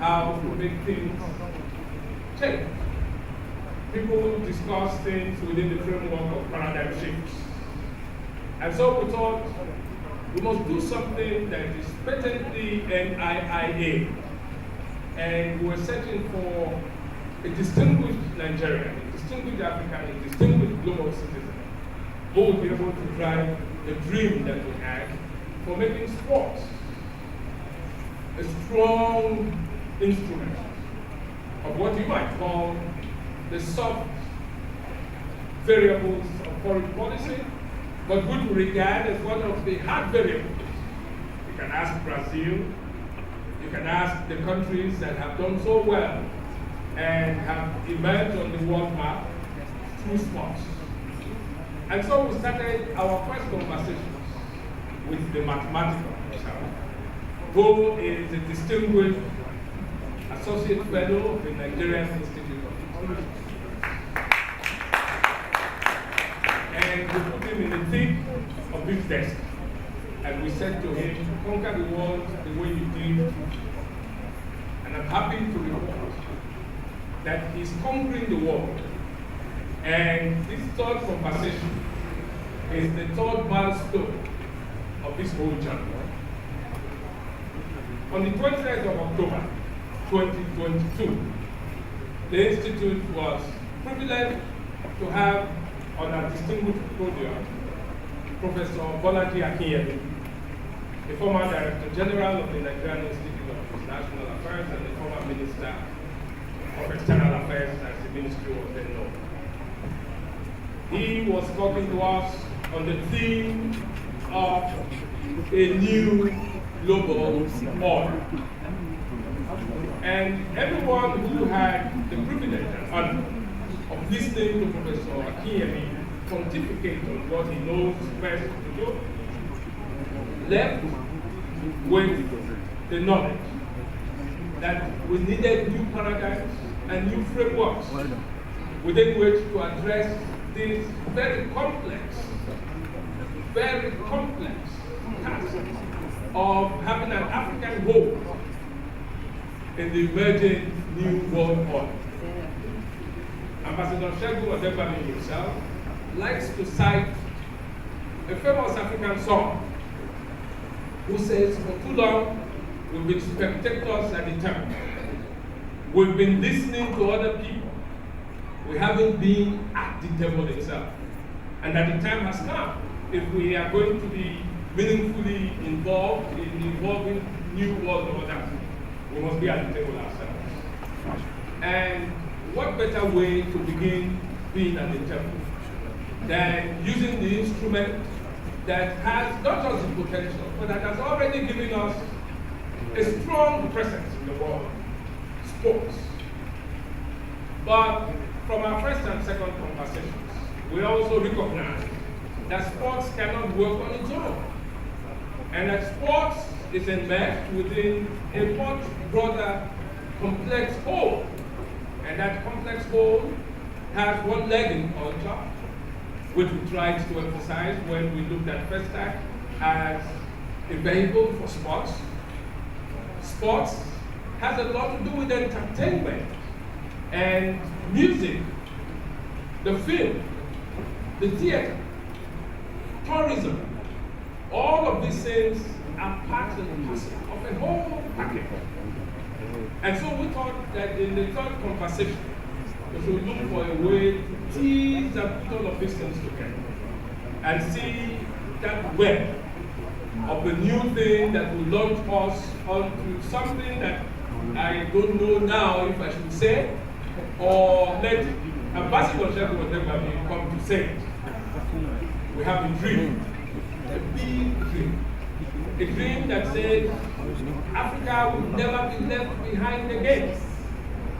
how to make things change. People discuss things within the framework of paradigm shifts. And so we thought we must do something that is patently NIIA. And we were searching for a distinguished Nigerian, a distinguished African, a distinguished global citizen who would be able to drive the dream that we had for making sports a strong instrument of what you might call the soft variables of foreign policy, but which we regard as one of the hard variables. You can ask Brazil, you can ask the countries that have done so well and have emerged on the world map through sports. And so we started our first conversations with the mathematical himself, who is a distinguished associate fellow of the Nigerian Institute of Technology. And we put him in the thick of this desk. And we said to him, conquer the world the way you did. And I'm happy to report that he's conquering the world. And this third conversation is the third milestone of this whole journey. On the 20th of October, 2022, the Institute was privileged to have on our distinguished podium Professor Bolaji Akinyemi, the former Director General of the Nigerian Institute of International Affairs and the former Minister of External Affairs as the Ministry was then known. He was talking to us on the theme of a new global order. And everyone who had the privilege and honor of listening to Professor Akinyemi pontificate on what he knows best to do left with the knowledge that we needed new paradigms and new frameworks within which to address this very complex task of having an African hold in the emerging new world order. Ambassador Segun Odegbami himself likes to cite a famous African song who says, for too long, we've been spectators at the temple. We've been listening to other people. We haven't been at the temple itself. And that the time has come, if we are going to be meaningfully involved in evolving new world order, we must be at the table ourselves. And what better way to begin being at the temple than using the instrument that has not just the potential, but that has already given us a strong presence in the world, sports. But from our first and second conversations, we also recognize that sports cannot work on its own, and that sports is enmeshed within a much broader, complex whole. And that complex whole has one leg in culture, which we tried to emphasize when we looked at FESTAC as a vehicle for sports. Sports has a lot to do with entertainment and music, the film, the theater, tourism. All of these things are part and parcel of a whole package. And so we thought that in the third conversation, we should look for a way to tease and put all of these things together and see that web of a new thing that will launch us onto something that I don't know now if I should say, or let Ambassador Segun Odegbami come to say it. We have a dream, a big dream. A dream that says Africa will never be left behind again.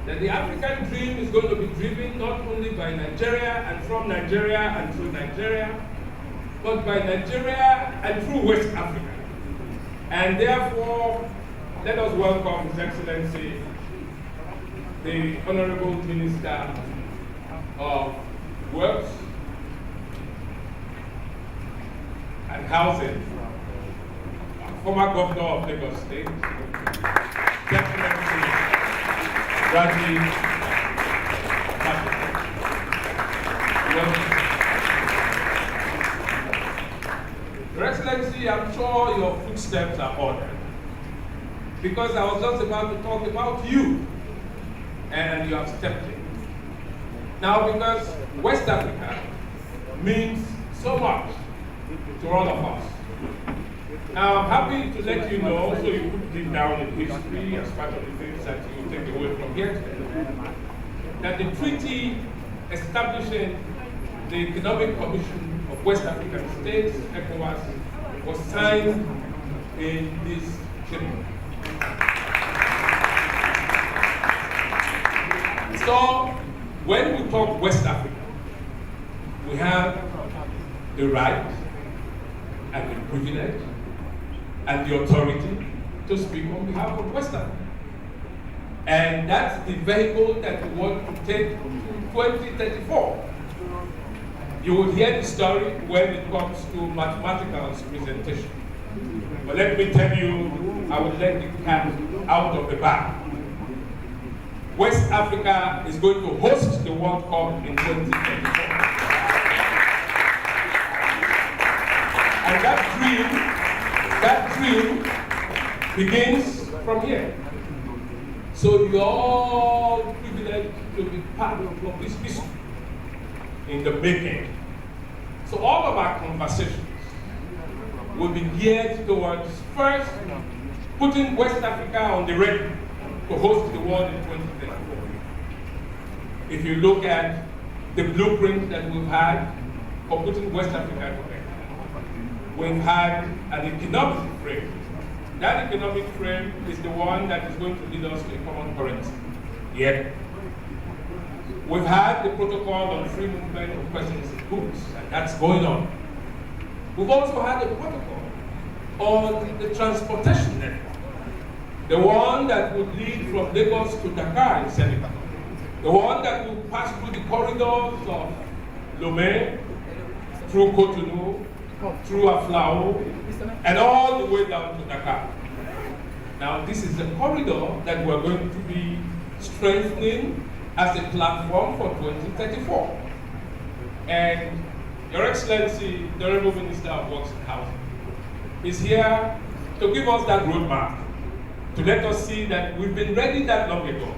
That the African dream is going to be driven not only by Nigeria and from Nigeria and through Nigeria, but by Nigeria and through West Africa. And therefore, let us welcome His Excellency, the Honorable Minister of Works and Housing, former Governor of Lagos State, His Excellency Bradley. Your Excellency, I'm sure your footsteps are ordered, because I was just about to talk about you, and you have stepped in. Now, because West Africa means so much to all of us. Now, I'm happy to let you know, so you put it down in history as part of the things that you take away from here today, that the treaty establishing the Economic Commission of West African States, ECOWAS, was signed in this chamber. So, when we talk West Africa, we have the right and the privilege and the authority to speak on behalf of West Africa. And that's the vehicle that we want to take to 2034. You will hear the story when it comes to mathematical presentation. But let me tell you, I will let the cat out of the bag. West Africa is going to host the World Cup in 2024. And that dream begins from here. So you're all privileged to be part of this history in the making. So all of our conversations will be geared towards first putting West Africa on the ready to host the world in 2024. If you look at the blueprint that we've had for putting West Africa together, we've had an economic frame. That economic frame is the one that is going to lead us to a common currency. Yet, we've had the protocol on free movement of persons and goods, and that's going on. We've also had a protocol on the transportation network, the one that would lead from Lagos to Dakar in Senegal, the one that will pass through the corridors of Lomé, through Cotonou, through Aflao, and all the way down to Dakar. Now, this is the corridor that we're going to be strengthening as a platform for 2034. And Your Excellency, the Honorable Minister of Works and Housing, is here to give us that roadmap, to let us see that we've been ready that long ago.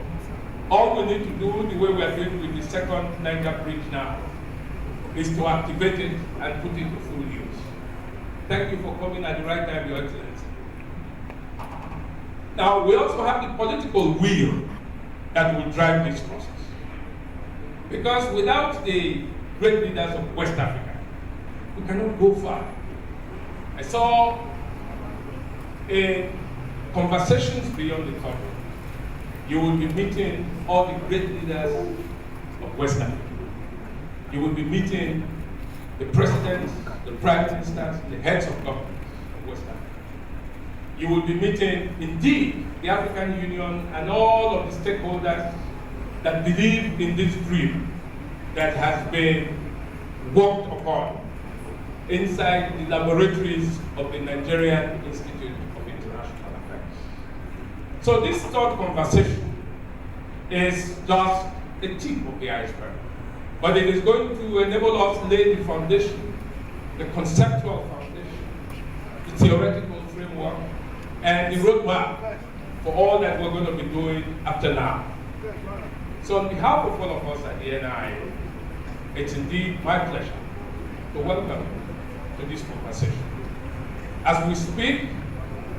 All we need to do, the way we are doing with the second Niger Bridge now, is to activate it and put it to full use. Thank you for coming at the right time, Your Excellency. Now, we also have the political will that will drive this process. Because without the great leaders of West Africa, we cannot go far. I saw in Conversations Beyond the Topic, you will be meeting all the great leaders of West Africa. You will be meeting the presidents, the prime ministers, the heads of government of West Africa. You will be meeting, indeed, the African Union and all of the stakeholders that believe in this dream that has been worked upon inside the laboratories of the Nigerian Institute of International Affairs. So this third conversation is just the tip of the iceberg. But it is going to enable us to lay the foundation, the conceptual foundation, the theoretical framework, and the roadmap for all that we're going to be doing after now. So on behalf of all of us at the NI, it's indeed my pleasure to welcome you to this conversation. As we speak,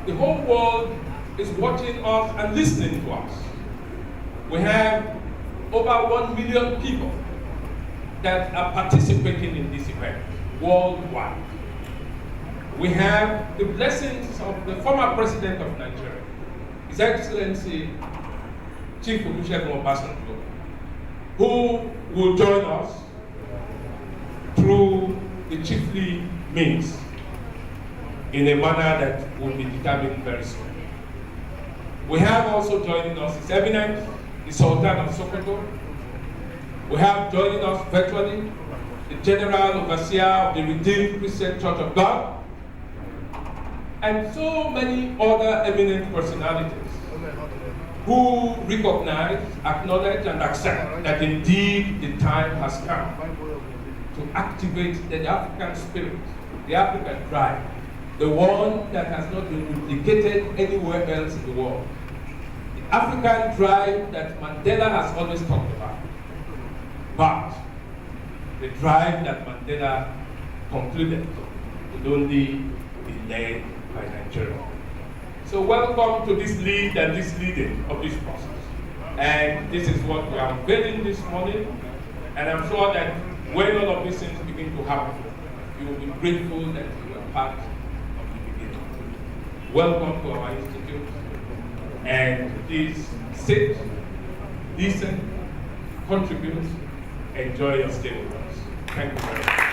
the whole world is watching us and listening to us. We have over 1 million people that are participating in this event worldwide. We have the blessings of the former president of Nigeria, His Excellency Chief Olusegun Obasanjo, who will join us through the chiefly means in a manner that will be determined very soon. We have also joining us His Eminence, the Sultan of Sokoto. We have joining us virtually the General Overseer of the Redeemed Christian Church of God, and so many other eminent personalities who recognize, acknowledge, and accept that indeed the time has come to activate the African spirit, the African drive, the one that has not been duplicated anywhere else in the world. The African drive that Mandela has always talked about, but the drive that Mandela concluded would only be led by Nigeria. So welcome to this lead and this leading of this process. And this is what we are unveiling this morning. And I'm sure that when all of these things begin to happen, you will be grateful that you were part of the beginning. Welcome to our institute. And please sit, listen, contribute, enjoy your stay with us. Thank you very much.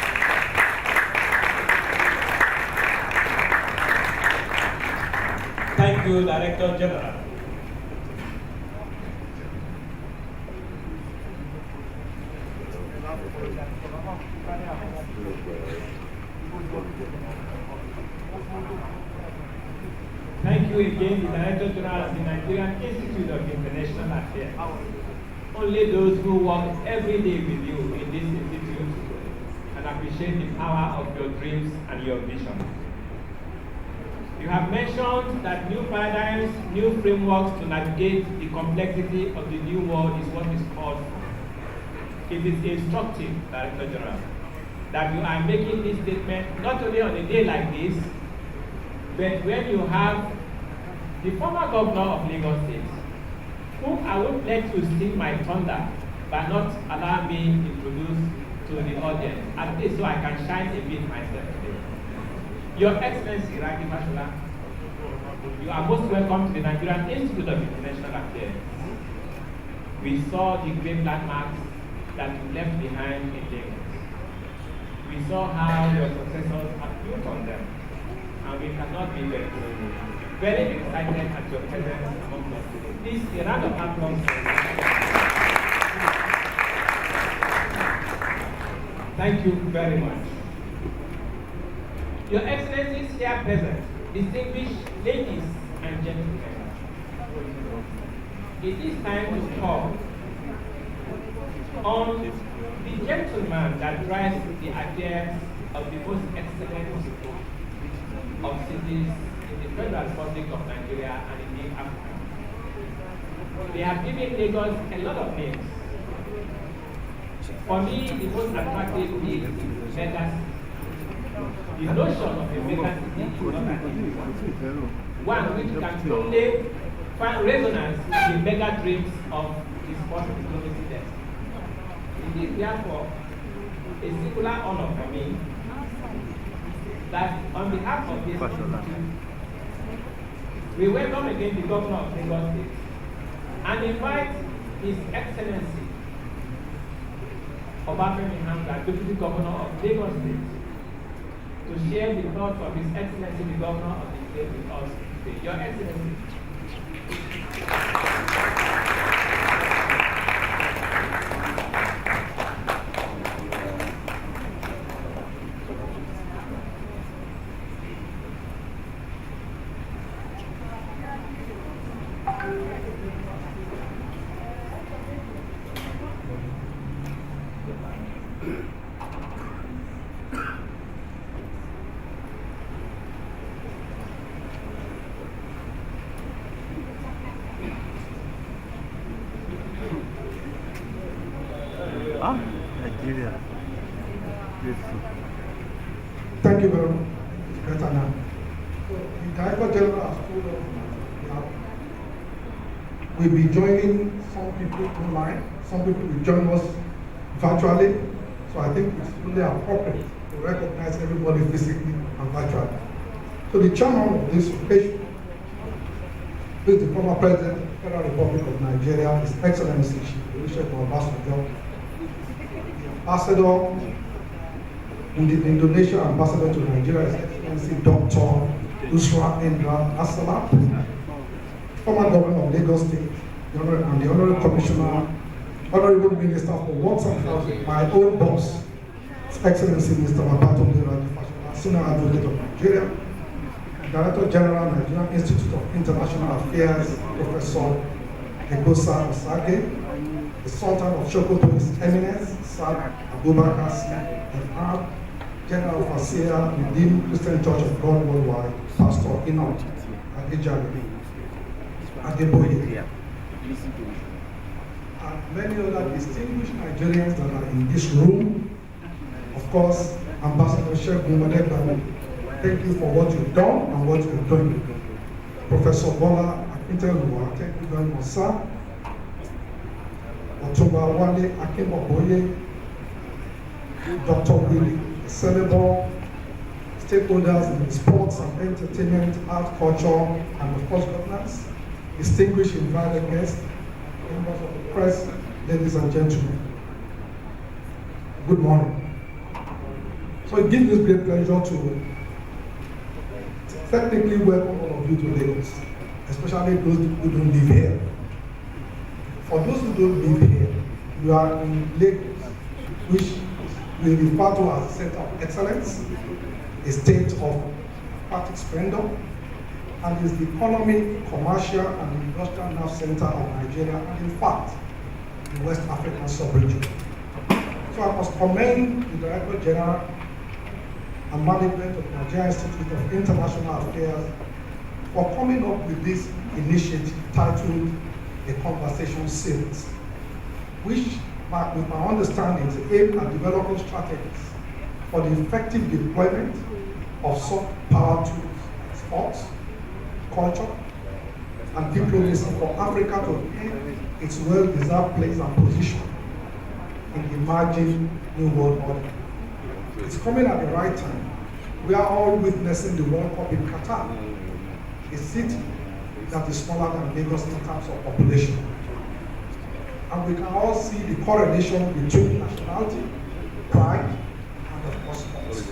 Thank you, Director General. Thank you again, the Director General of the Nigerian Institute of International Affairs. Only those who work every day with you in this institute can appreciate the power of your dreams and your visions. You have mentioned that new paradigms, new frameworks to navigate the complexity of the new world is what is called for. It is instructive, Director General, that you are making this statement not only on a day like this, but when you have the former governor of Lagos State, who I won't let you steal my thunder by not allowing me to introduce to the audience, at least so I can shine a bit myself today. Your Excellency, Raki Fashola, you are most welcome to the Nigerian Institute of International Affairs. We saw the great landmarks that you left behind in Lagos. We saw how your successors have built on them, and we cannot be very excited at your presence among us today. Please, a round of applause. Thank you very much. Your Excellencies here present, distinguished ladies and gentlemen, it is time to call on the gentleman that drives the affairs of the most excellent of cities in the Federal Republic of Nigeria and indeed Africa. They have given Lagos a lot of names. For me, the most attractive is mega. The notion of a mega city is not an one which can only find resonance in the mega dreams of the sports diplomacy desk. It is therefore a singular honor for me that on behalf of this institute, we welcome again the Governor of Lagos State and invite His Excellency Obafemi Hamza, Deputy Governor of Lagos State, to share the thoughts of His Excellency the Governor of the state with us today. Your Excellency. Nigeria. Thank you very much. Better now. The Director General has told us that we'll be joining some people online, some people will join us virtually. So I think it's really appropriate to recognize everybody physically and virtually. So the chairman of this occasion is the former President of the Federal Republic of Nigeria, His Excellency Olusegun Obasanjo. Ambassador, in the Indonesia ambassador to Nigeria, His Excellency Dr. Usra Indra Asala, former governor of Lagos State, and the Honorable Commissioner, Honorable Minister for Works and Housing, my own boss, His Excellency Mr. Babatunde Raji, Senior Advocate of Nigeria, Director General, Nigerian Institute of International Affairs, Professor Egosa Osage, the Sultan of Sokoto, His Eminence, Sir Abubakar C. and R. General Overseer, Redeemed Christian Church of God Worldwide, Pastor Enoch Adejare, Adeboye, and many other distinguished Nigerians that are in this room. Of course, Ambassador Segun Odegbami, thank you for what you've done and what you're doing. Professor Bola Akintelua, thank you very much, sir. Otumba Wale Akinboboye, Dr. Willie Celebo, stakeholders in sports and entertainment, art, culture, and of course governance, distinguished invited guests, members of the press, ladies and gentlemen. Good morning. So it gives me great pleasure to technically welcome all of you to Lagos, especially those who don't live here. For those who don't live here, you are in Lagos, which we refer to as a center of excellence, a state of aquatic splendor, and is the economic, commercial, and industrial nerve center of Nigeria, and in fact, the West African sub-region. So I must commend the Director General and management of the Nigerian Institute of International Affairs for coming up with this initiative titled A Conversation Series, which, with my understanding, is aimed at developing strategies for the effective deployment of soft power tools, sports, culture, and diplomacy for Africa to earn its well-deserved place and position in the emerging new world order. It's coming at the right time. We are all witnessing the World Cup in Qatar, a city that is smaller than Lagos in terms of population. And we can all see the correlation between nationality, pride, and of course sports.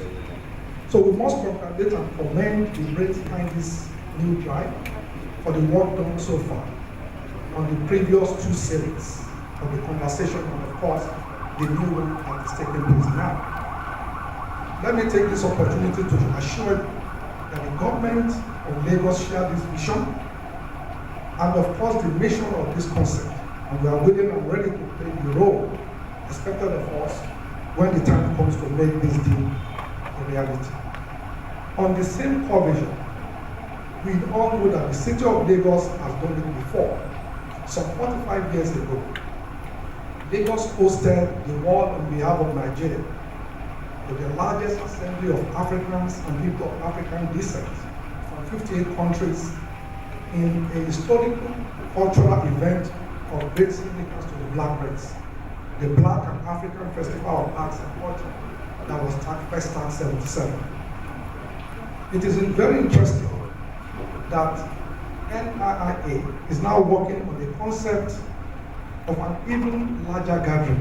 So we must congratulate and commend the brains behind this new drive for the work done so far on the previous two series of the conversation, and of course the new one that is taking place now. Let me take this opportunity to assure you that the government of Lagos share this vision and of course the mission of this concept, and we are willing and ready to play the role expected of us when the time comes to make this deal a reality. On the same core vision, we all know that the city of Lagos has done it before. Some 45 years ago, Lagos hosted the World on behalf of Nigeria, with the largest assembly of Africans and people of African descent from 58 countries in a historical cultural event of great significance to the Black race, the Black and African Festival of Arts and Culture that was first started 77. It is very interesting that NIIA is now working on the concept of an even larger gathering,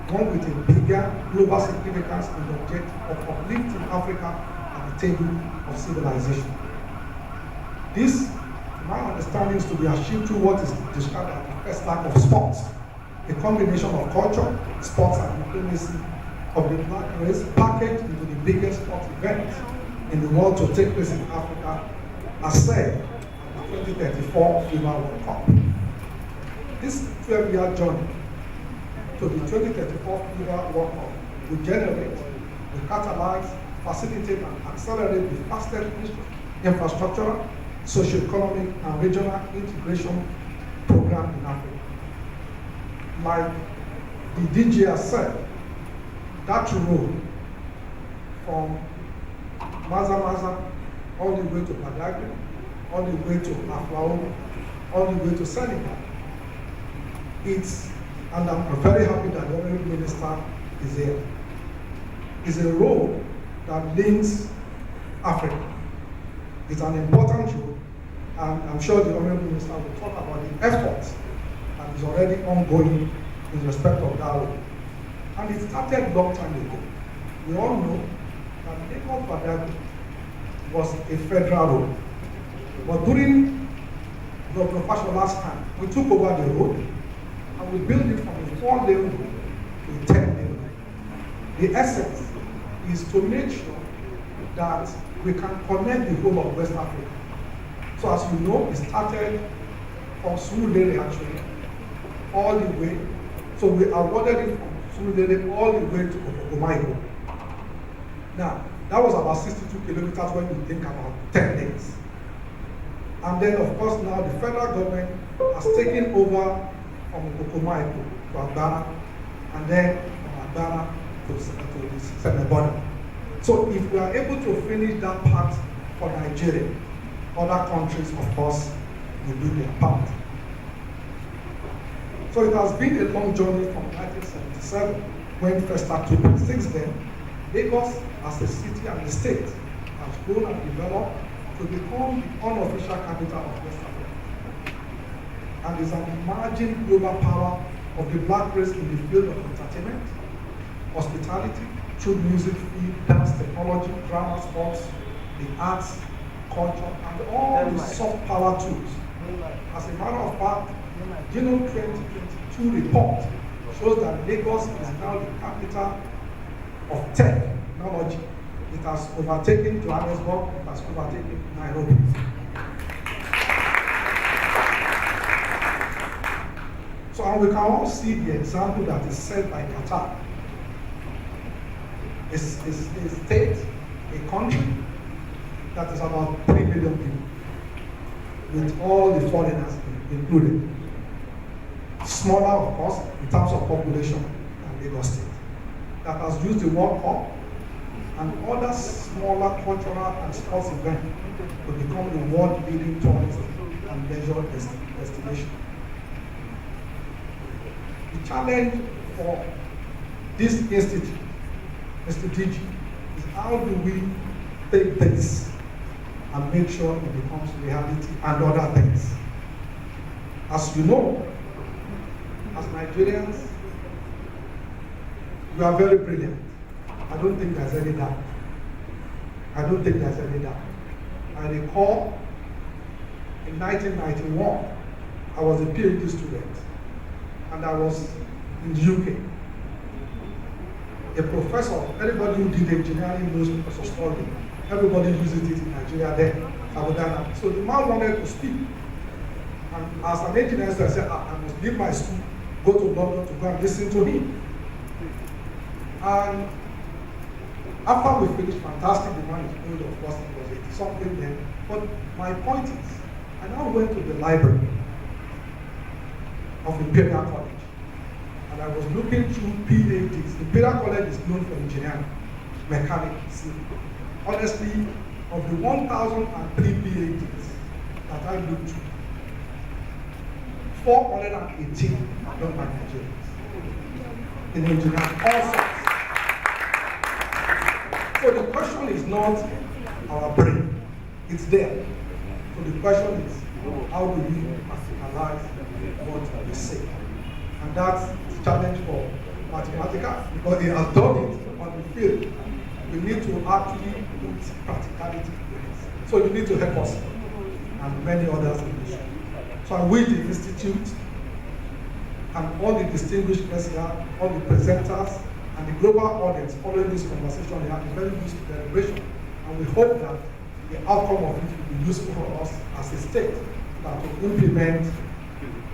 one with a bigger global significance and the objective of uplifting Africa at the table of civilization. This, my understanding, is to be achieved through what is described as the first lack of sports, a combination of culture, sports, and diplomacy of the Black race packaged into the biggest sports event in the world to take place in Africa, as said at the 2034 FIFA World Cup. This 12-year journey to the 2034 FIFA World Cup will generate, will catalyze, facilitate, and accelerate the fastest infrastructural, socio-economic, and regional integration program in Africa. Like the DG has said, that road from Maza all the way to Badagry, all the way to Aflao, all the way to Senegal. And I'm very happy that the Honorable Minister is here. It's a road that links Africa. It's an important road, and I'm sure the Honorable Minister will talk about the efforts that is already ongoing in respect of that road. And it started a long time ago. We all know that Lagos Badagry was a federal road. But during Dr. Fashola's time, we took over the road and we built it from a 4-lane road to a 10-lane road. The essence is to make sure that we can connect the whole of West Africa. So as you know, it started from Surulere actually, all the way. So we awarded it from Surulere all the way to Okomaiko. Now, that was about 62 kilometers when you think about 10 days. And then, of course, now the federal government has taken over from Okomaiko to Agbara, and then from Agbara to the Seme border. So if we are able to finish that part for Nigeria, other countries, of course, will do their part. So it has been a long journey from 1977 when it first started. Since then, Lagos as a city and a state has grown and developed to become the unofficial capital of West Africa, and is an emerging global power of the black race in the field of entertainment, hospitality, through music, film, dance, technology, drama, sports, the arts, culture, and all the soft power tools. As a matter of fact, Genome 2022 report shows that Lagos is now the capital of technology. It has overtaken Johannesburg, it has overtaken Nairobi. So, and we can all see the example that is set by Qatar. A state, a country that is about 3 million people, with all the foreigners included. Smaller, of course, in terms of population than Lagos State, that has used the World Cup and other smaller cultural and sports events to become the world-leading tourism and leisure destination. The challenge for this institute, Mr. DG, is how do we take this and make sure it becomes reality and other things. As you know, as Nigerians, we are very brilliant. I don't think there's any doubt. I don't think there's any doubt. I recall in 1991, I was a PhD student, and I was in the UK. A professor, anybody who did engineering knows Professor Sterling. Everybody uses it in Nigeria then. So the man wanted to speak. And as an engineer, so I said, I must leave my school, go to London to go and listen to him. And after we finished, fantastic, the man is old, of course, it was 80 something then. But my point is, I now went to the library of Imperial College, and I was looking through PhDs. Imperial College is known for engineering, mechanics. Honestly, of the 1,003 PhDs that I looked through, 418 are done by Nigerians in engineering, all sorts. So the question is not our brain, it's there. So the question is, how do we analyze what we say? And that's the challenge for mathematics, because they have done it on the field. We need to actually put practicality in place. So you need to help us and many others in this. So I wish the Institute and all the distinguished guests here, all the presenters, and the global audience following this conversation, they have a very useful deliberation. And we hope that the outcome of it will be useful for us as a state that will implement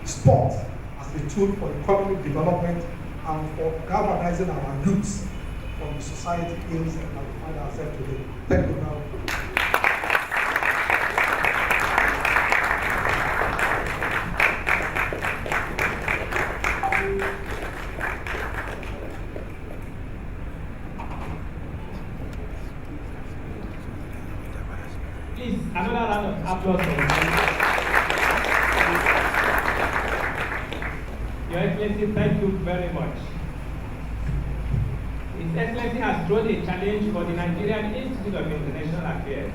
sports as a tool for economic development and for galvanizing our youths from the society ills that we find ourselves today. Thank you very much. Please, another round of applause for you. Your Excellency, thank you very much. His Excellency has thrown a challenge for the Nigerian Institute of International Affairs.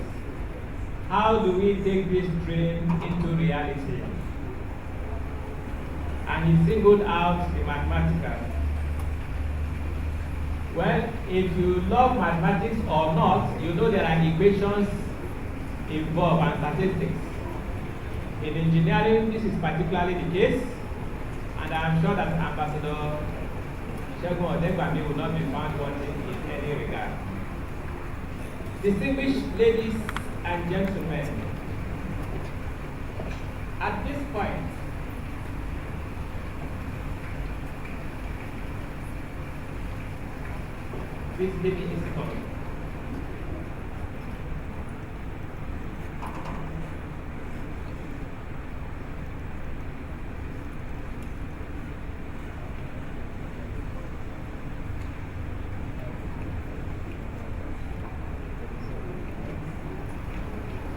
How do we take this dream into reality? And he singled out the mathematical. Well, if you love mathematics or not, you know there are equations involved and statistics. In engineering, this is particularly the case, and I'm sure that Ambassador Segun Odegbami will not be found wanting in any regard. Distinguished ladies and gentlemen, at this point, this maybe a second.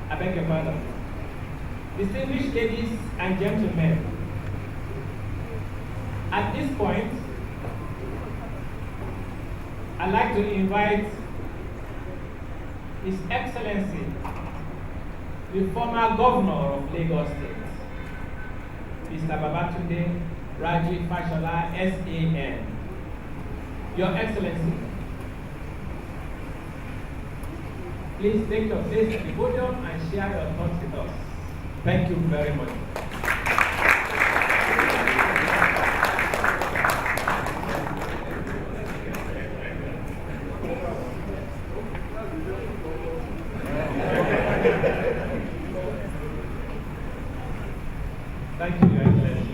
I beg your pardon. Distinguished ladies and gentlemen, at this point, I'd like to invite His Excellency, the former governor of Lagos State, Mr. Babatunde Raji Fashola, SAN. Your Excellency, please take your place at the podium and share your thoughts with us. Thank you very much. Thank you, Your Excellency.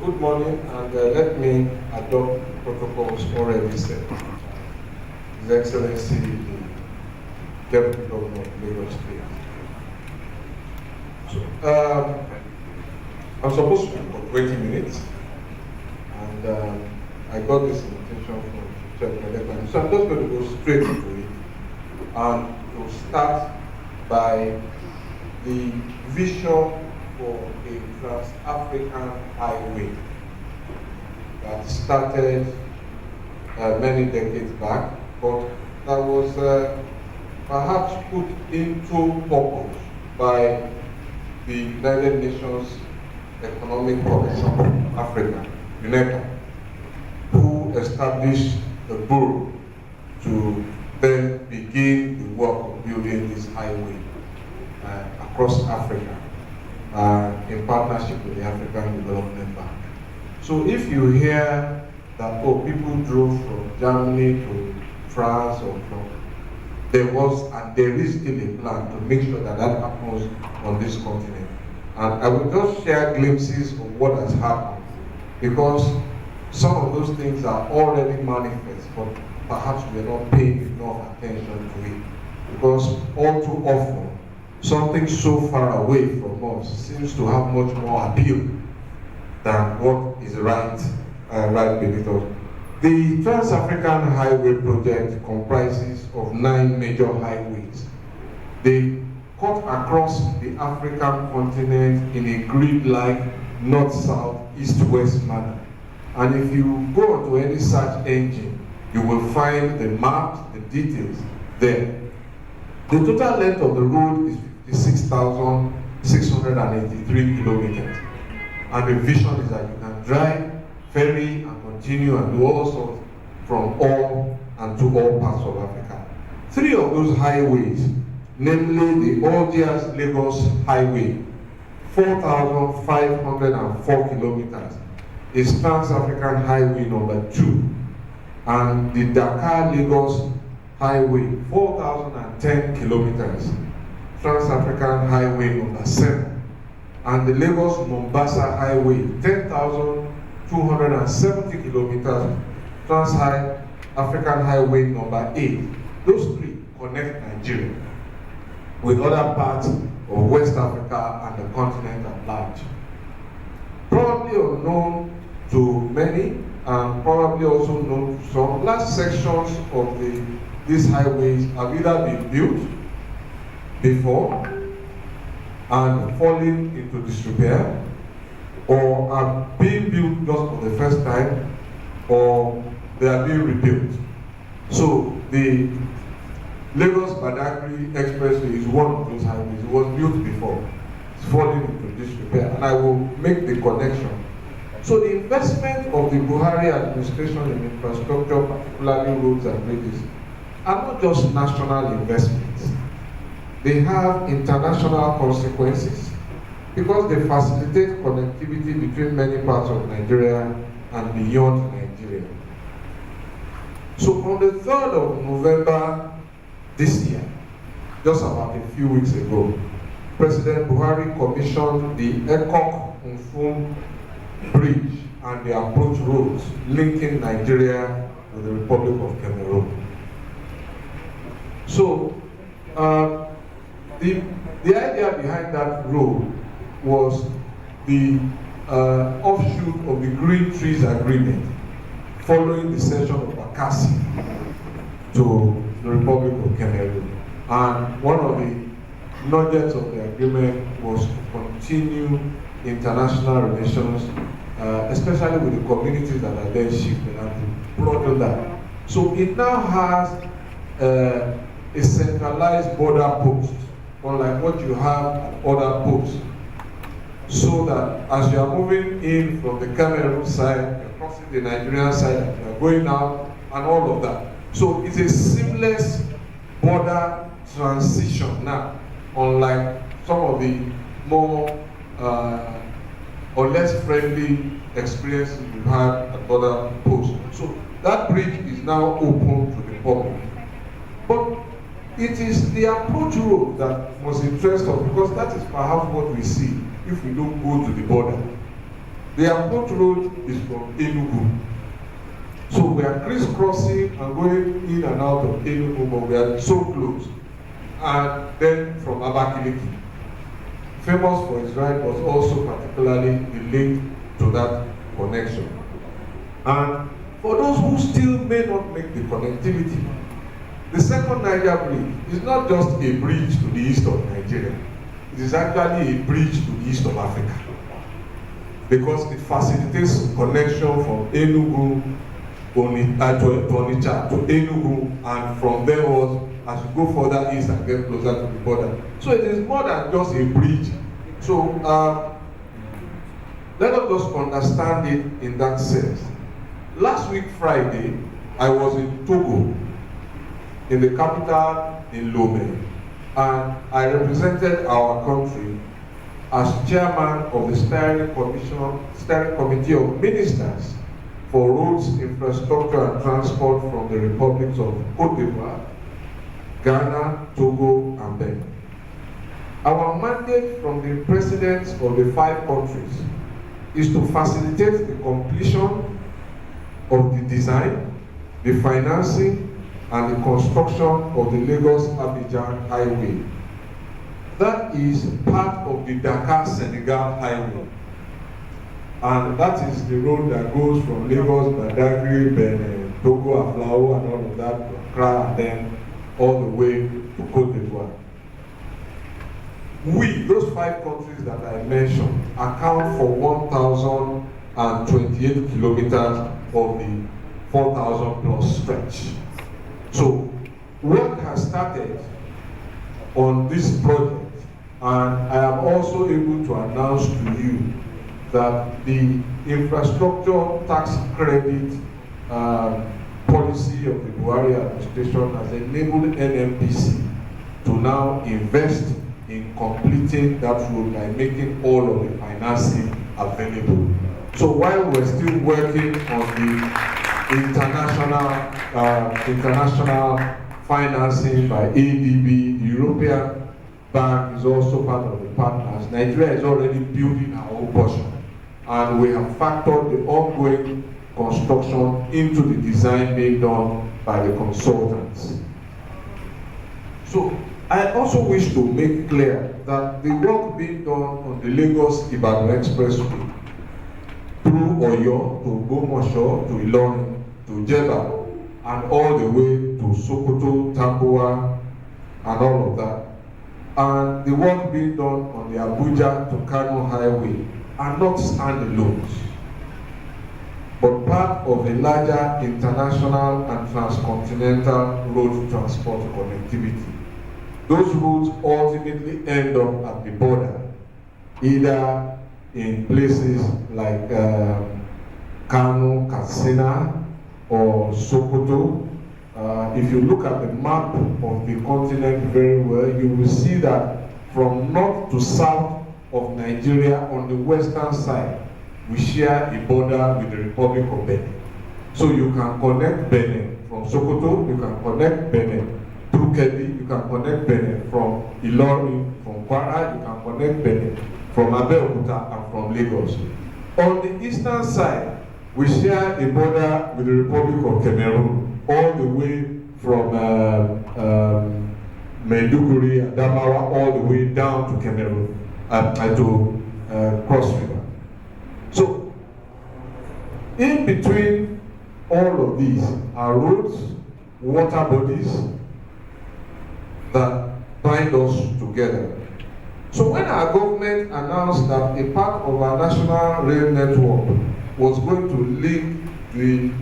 Good morning, and let me adopt protocols already set. His Excellency, the Deputy Governor of Lagos State. So, I'm supposed to be for 20 minutes, and I got this invitation from Chairman. So I'm just going to go straight into it, and we'll start by the vision for a trans-African highway that started many decades back, but that was perhaps put into purpose by the United Nations Economic Commission of Africa, UNECA, who established the bureau to then begin the work of building this highway across Africa. In partnership with the African Development Bank. So if you hear that, oh, people drove from Germany to France or from, there was and there is still a plan to make sure that that happens on this continent. And I will just share glimpses of what has happened, because some of those things are already manifest, but perhaps we're not paying enough attention to it. Because all too often, something so far away from us seems to have much more appeal than what is right beneath us. The Trans-African Highway project comprises of 9 major highways. They cut across the African continent in a grid-like north-south, east-west manner. And if you go onto any search engine, you will find the maps, the details there. The total length of the road is 56,683 kilometers. And the vision is that you can drive, ferry, and continue and do all sorts from all and to all parts of Africa. 3 of those highways, namely the Algiers-Lagos Highway, 4,504 kilometers, is Trans-African Highway number 2. And the Dakar-Lagos Highway, 4,010 kilometers, Trans-African Highway number 7. And the Lagos-Mombasa Highway, 10,270 kilometers, Trans-African Highway number 8. Those 3 connect Nigeria with other parts of West Africa and the continent at large. Probably unknown to many, and probably also known to some, large sections of these highways have either been built before and falling into disrepair, or are being built just for the first time, or they are being rebuilt. So the Lagos-Badagry Expressway is one of those highways. It was built before. It's falling into disrepair, and I will make the connection. So the investment of the Buhari administration in infrastructure, particularly roads and bridges, are not just national investments. They have international consequences because they facilitate connectivity between many parts of Nigeria and beyond Nigeria. So on the 3rd of November this year, just about a few weeks ago, President Buhari commissioned the Ekok-Nfum Bridge and the approach roads linking Nigeria with the Republic of Cameroon. So, the idea behind that road was the offshoot of the Green Trees Agreement following the cession of Bakassi to the Republic of Cameroon. And one of the nuggets of the agreement was to continue international relations, especially with the communities that are then shifted, and to broaden that. So it now has a centralized border post, unlike what you have at other posts. So that as you are moving in from the Cameroon side, you're crossing the Nigerian side, you're going out, and all of that. So it's a seamless border transition now, unlike some of the more or less friendly experiences we've had at other posts. So that bridge is now open to the public. But it is the approach road that must interest us, because that is perhaps what we see if we don't go to the border. The approach road is from Enugu. So we are crisscrossing and going in and out of Enugu, but we are so close. And then from Abakaliki, famous for its ride, was also particularly linked to that connection. And for those who still may not make the connectivity, the second Niger Bridge is not just a bridge to the east of Nigeria. It is actually a bridge to the east of Africa, because it facilitates connection from Enugu to Onitsha to Enugu, and from there on, as you go further east and get closer to the border. So it is more than just a bridge. So let us just understand it in that sense. Last week, Friday, I was in Togo, in the capital in Lomé, and I represented our country as chairman of the steering committee of ministers for roads, infrastructure and transport from the republics of Côte d'Ivoire, Ghana, Togo and Benin. Our mandate from the presidents of the 5 countries is to facilitate the completion of the design, the financing and the construction of the Lagos-Abidjan Highway. That is part of the Dakar-Senegal Highway. And that is the road that goes from Lagos, Badagry, Benin, Togo, Aflao, and all of that, to Accra, and then all the way to Côte d'Ivoire. We, those 5 countries that I mentioned, account for 1,028 kilometers of the 4,000 plus stretch. So work has started on this project, and I am also able to announce to you that the infrastructure tax credit policy of the Buhari administration has enabled NMPC to now invest in completing that road by making all of the financing available. So while we're still working on the international financing by ADB, the European Bank is also part of the partners. Nigeria is already building our own portion, and we have factored the ongoing construction into the design being done by the consultants. So I also wish to make clear that the work being done on the Lagos-Ibadan Expressway through Oyo to Bomosho to Ilorin to Jeba and all the way to Sokoto, Tambuwa and all of that, and the work being done on the Abuja to Kano Highway are not standalones, but part of a larger international and transcontinental road transport connectivity. Those roads ultimately end up at the border, either in places like Kano, Katsina, or Sokoto, if you look at the map of the continent very well, you will see that from north to south of Nigeria on the western side, we share a border with the Republic of Benin. So you can connect Benin from Sokoto, you can connect Benin through Kebbi, you can connect Benin from Ilorin, from Kwara, you can connect Benin from Abeokuta and from Lagos. On the eastern side, we share a border with the Republic of Cameroon, all the way from Maiduguri and Adamawa, all the way down to Cameroon, to Cross River. So, in between all of these are roads, water bodies that bind us together. So when our government announced that a part of our national rail network was going to link the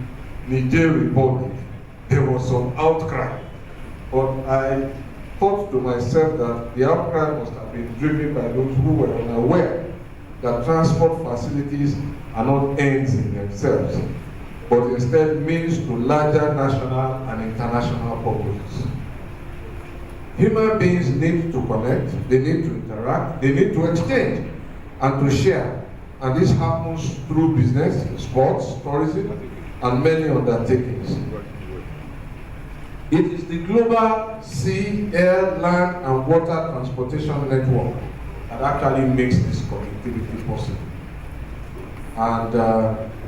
Niger Republic, there was some outcry. But I thought to myself that the outcry must have been driven by those who were unaware that transport facilities are not ends in themselves, but instead means to larger national and international purposes. Human beings need to connect, they need to interact, they need to exchange and to share. And this happens through business, sports, tourism, and many undertakings. It is the global sea, air, land, and water transportation network that actually makes this connectivity possible. And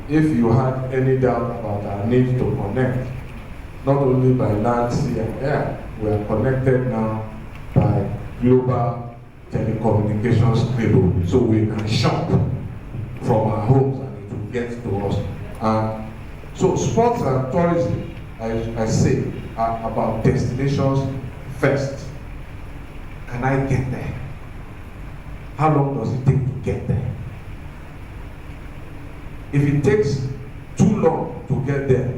if you had any doubt about our need to connect, not only by land, sea, and air, we are connected now by global telecommunications cable, so we can shop from our homes and it will get to us. So sports and tourism, I say, are about destinations first. Can I get there? How long does it take to get there? If it takes too long to get there,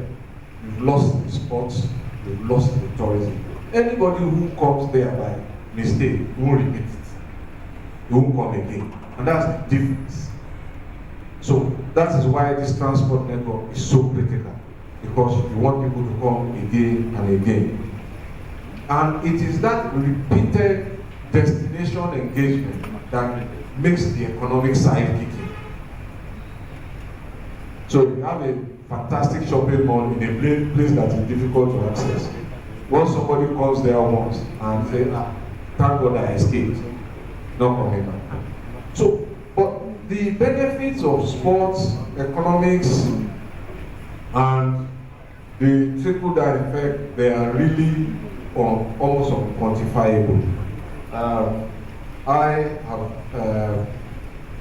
you've lost the sports, you've lost the tourism. Anybody who comes there by mistake won't repeat it. He won't come again. And that's the difference. So that is why this transport network is so critical. Because you want people to come again and again. And it is that repeated destination engagement that makes the economic side kick in. So you have a fantastic shopping mall in a place that is difficult to access. Once somebody comes there once and says, thank God I escaped, not coming back. So, but the benefits of sports, economics, and the trickle-down effect, they are really almost unquantifiable. I have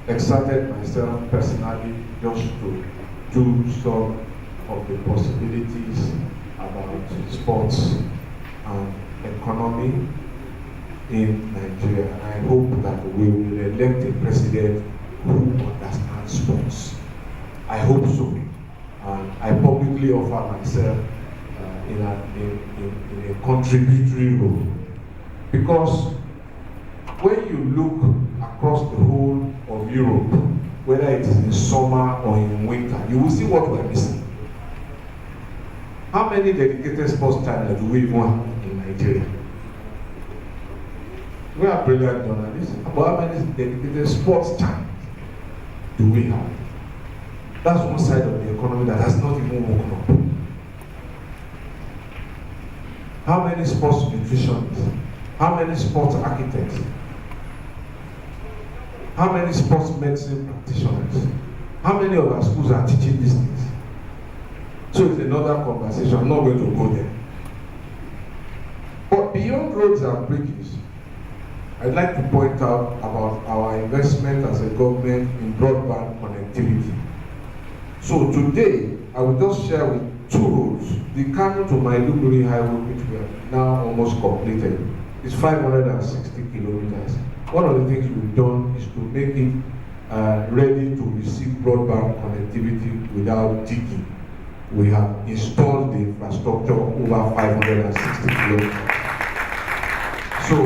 excited myself personally just to do some of the possibilities about sports and economy in Nigeria. And I hope that we will elect a president who understands sports. I hope so. And I publicly offer myself in a contributory role. Because when you look across the whole of Europe, whether it is in summer or in winter, you will see what we're missing. How many dedicated sports channels do we even have in Nigeria? We are brilliant journalists, but how many dedicated sports channels do we have? That's one side of the economy that has not even woken up. How many sports nutritionists? How many sports architects? How many sports medicine practitioners? How many of our schools are teaching these things? So it's another conversation. I'm not going to go there. But beyond roads and bridges, I'd like to point out about our investment as a government in broadband connectivity. So today, I will just share with two roads. The Kano to Maiduguri highway, which we have now almost completed, is 560 kilometers. One of the things we've done is to make it ready to receive broadband connectivity without digging. We have installed the infrastructure over 560 kilometers. So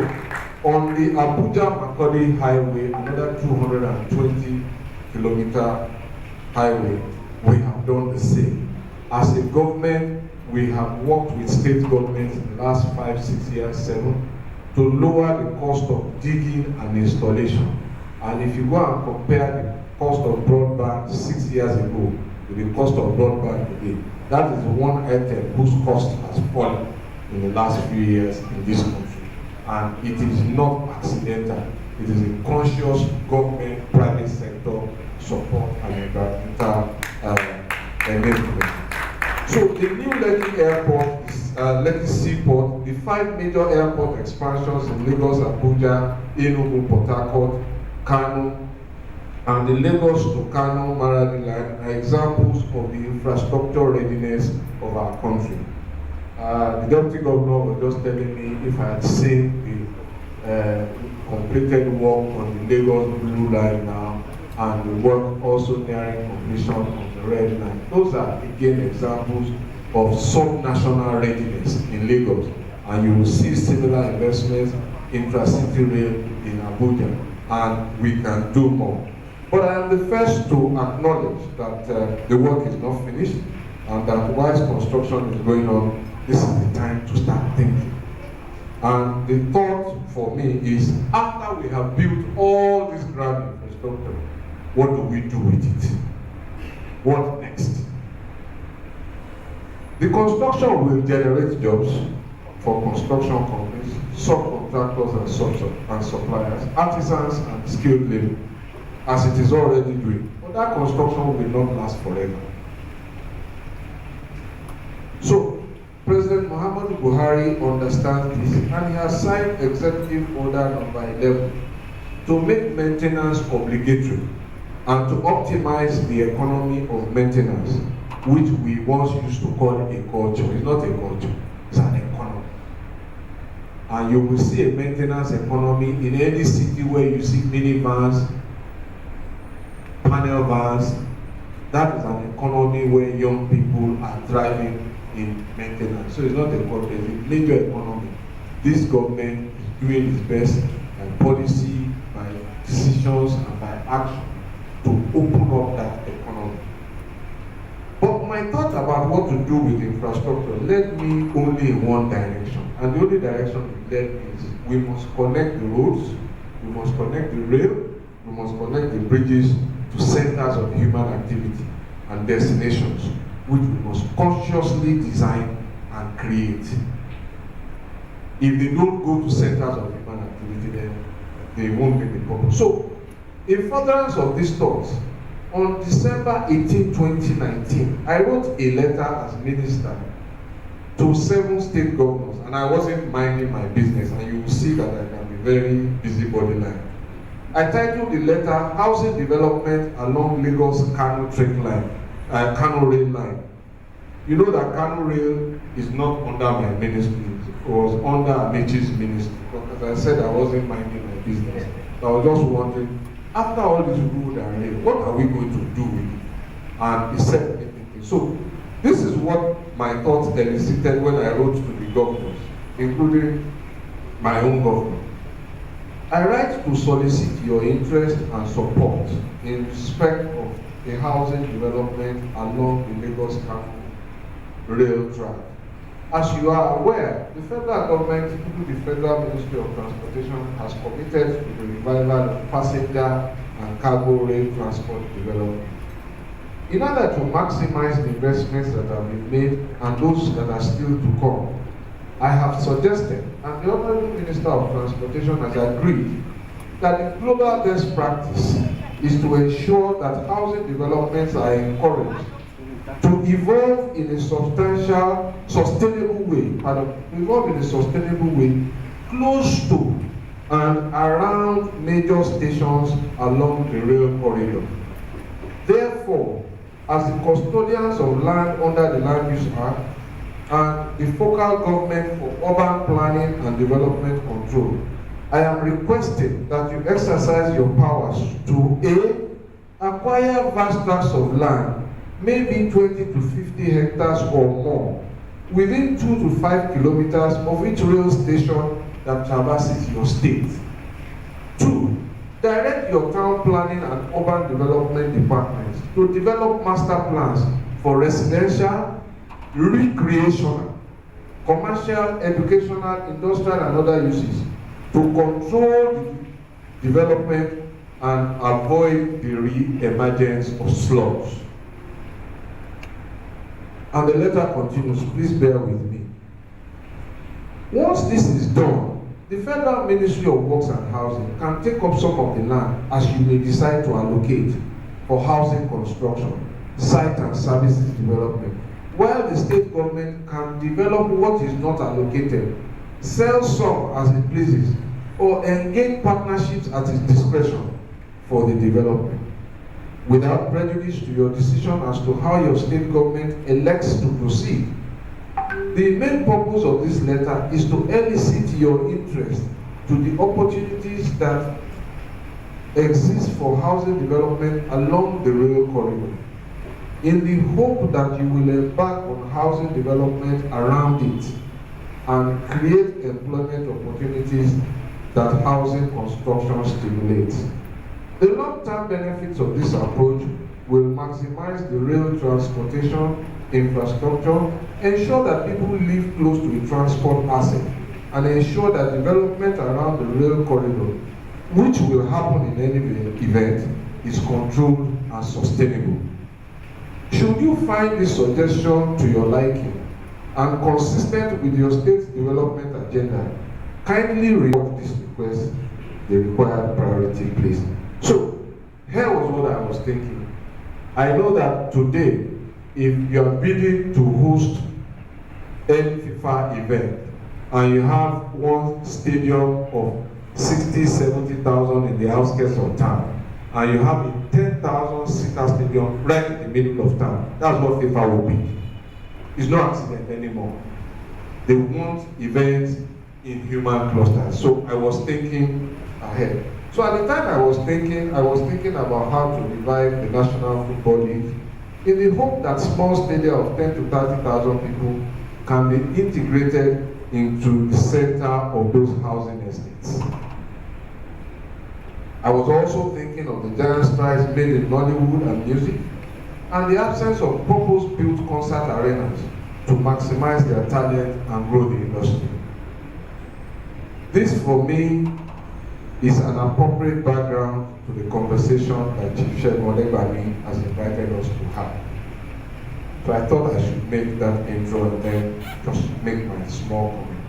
on the Abuja-Makurdi highway, another 220 kilometer highway, we have done the same. As a government, we have worked with state governments in the last 5, 6 years, 7, to lower the cost of digging and installation. And if you go and compare the cost of broadband 6 years ago with the cost of broadband today, that is one item whose cost has fallen in the last few years in this country. And it is not accidental. It is a conscious government, private sector support and environmental enablement. So the new Lekki Airport is Lekki Seaport, the 5 major airport expansions in Lagos, Abuja, Enugu, Port Harcourt, Kano, and the Lagos to Kano Maradi line are examples of the infrastructure readiness of our country. The Deputy Governor was just telling me if I had seen the completed work on the Lagos Blue Line now, and the work also nearing completion on the Red Line. Those are again examples of sub-national readiness in Lagos, and you will see similar investments intra-city rail in Abuja, and we can do more. But I am the first to acknowledge that the work is not finished, and that whilst construction is going on, this is the time to start thinking. And the thought for me is, after we have built all this grand infrastructure, what do we do with it? What next? The construction will generate jobs for construction companies, subcontractors and suppliers, artisans and skilled labor, as it is already doing. But that construction will not last forever. So, President Muhammadu Buhari understands this, and he has signed Executive Order number 11 to make maintenance obligatory and to optimize the economy of maintenance, which we once used to call a culture. It's not a culture, it's an economy. And you will see a maintenance economy in any city where you see minivans, panel vans. That is an economy where young people are thriving in maintenance. So it's not a culture, it's a major economy. This government is doing its best by policy, by decisions, and by action to open up that economy. But my thought about what to do with infrastructure led me only in one direction. And the only direction it led me is we must connect the roads, we must connect the rail, we must connect the bridges to centers of human activity and destinations, which we must consciously design and create. If they don't go to centers of human activity, then they won't be the purpose. So, in furtherance of these thoughts, on December 18, 2019, I wrote a letter as minister to 7 state governors, and I wasn't minding my business, and you will see that I can be very busybody like. I titled the letter Housing Development Along Lagos-Kano Kano Rail Line. You know that Kano Rail is not under my ministry, it was under Amechi's ministry, because as I said, I wasn't minding my business. So I was just wondering, after all this road and rail, what are we going to do with it? And he said anything. So this is what my thoughts elicited when I wrote to the governors, including my own governor. I write to solicit your interest and support in respect of a housing development along the Lagos-Kano rail track. As you are aware, the federal government, through the Federal Ministry of Transportation, has committed to the revival of passenger and cargo rail transport development. In order to maximize the investments that have been made and those that are still to come, I have suggested, and the Honorable Minister of Transportation has agreed, that the global best practice is to ensure that housing developments are encouraged to evolve in a sustainable way, close to and around major stations along the rail corridor. Therefore, as the custodians of land under the Land Use Act and the focal government for urban planning and development control, I am requesting that you exercise your powers to A, acquire vast tracts of land, maybe 20 to 50 hectares or more, within 2 to 5 kilometers of each rail station that traverses your state. 2, direct your town planning and urban development departments to develop master plans for residential, recreational, commercial, educational, industrial, and other uses to control the development and avoid the re-emergence of slums. And the letter continues, please bear with me. Once this is done, the Federal Ministry of Works and Housing can take up some of the land as you may decide to allocate for housing construction, site and services development, while the state government can develop what is not allocated, sell some as it pleases, or engage partnerships at its discretion for the development, without prejudice to your decision as to how your state government elects to proceed. The main purpose of this letter is to elicit your interest to the opportunities that exist for housing development along the rail corridor, in the hope that you will embark on housing development around it and create employment opportunities that housing construction stimulates. The long-term benefits of this approach will maximize the rail transportation infrastructure, ensure that people live close to a transport asset, and ensure that development around the rail corridor, which will happen in any event, is controlled and sustainable. Should you find this suggestion to your liking and consistent with your state's development agenda, kindly reward this request the required priority, please. So, here was what I was thinking. I know that today, if you are bidding to host any FIFA event and you have one stadium of 60, 70,000 in the outskirts of town, and you have a 10,000 seater stadium right in the middle of town, that's what FIFA will be. It's no accident anymore. They want events in human clusters. So I was thinking ahead. So at the time I was thinking about how to revive the National Football League in the hope that small stadium of 10 to 30,000 people can be integrated into the center of those housing estates. I was also thinking of the giant strides made in Nollywood and music, and the absence of purpose-built concert arenas to maximize their talent and grow the industry. This, for me, is an appropriate background to the conversation that Chief Segun Odegbami has invited us to have. So I thought I should make that intro and then just make my small comment.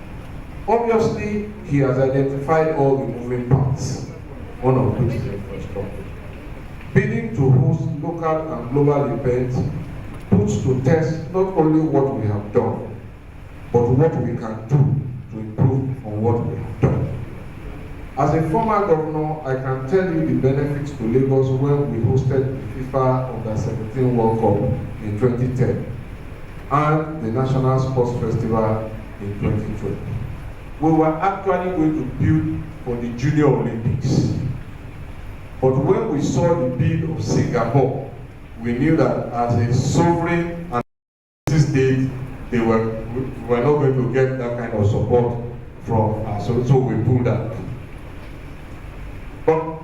Obviously, he has identified all the moving parts, one of which is infrastructure. Bidding to host local and global events puts to test not only what we have done, but what we can do to improve on what we have done. As a former governor, I can tell you the benefits to Lagos when we hosted the FIFA Under-17 World Cup in 2010 and the National Sports Festival in 2020. We were actually going to build for the Junior Olympics. But when we saw the bid of Singapore, we knew that as a sovereign and state, we were not going to get that kind of support from us, so we pulled out. But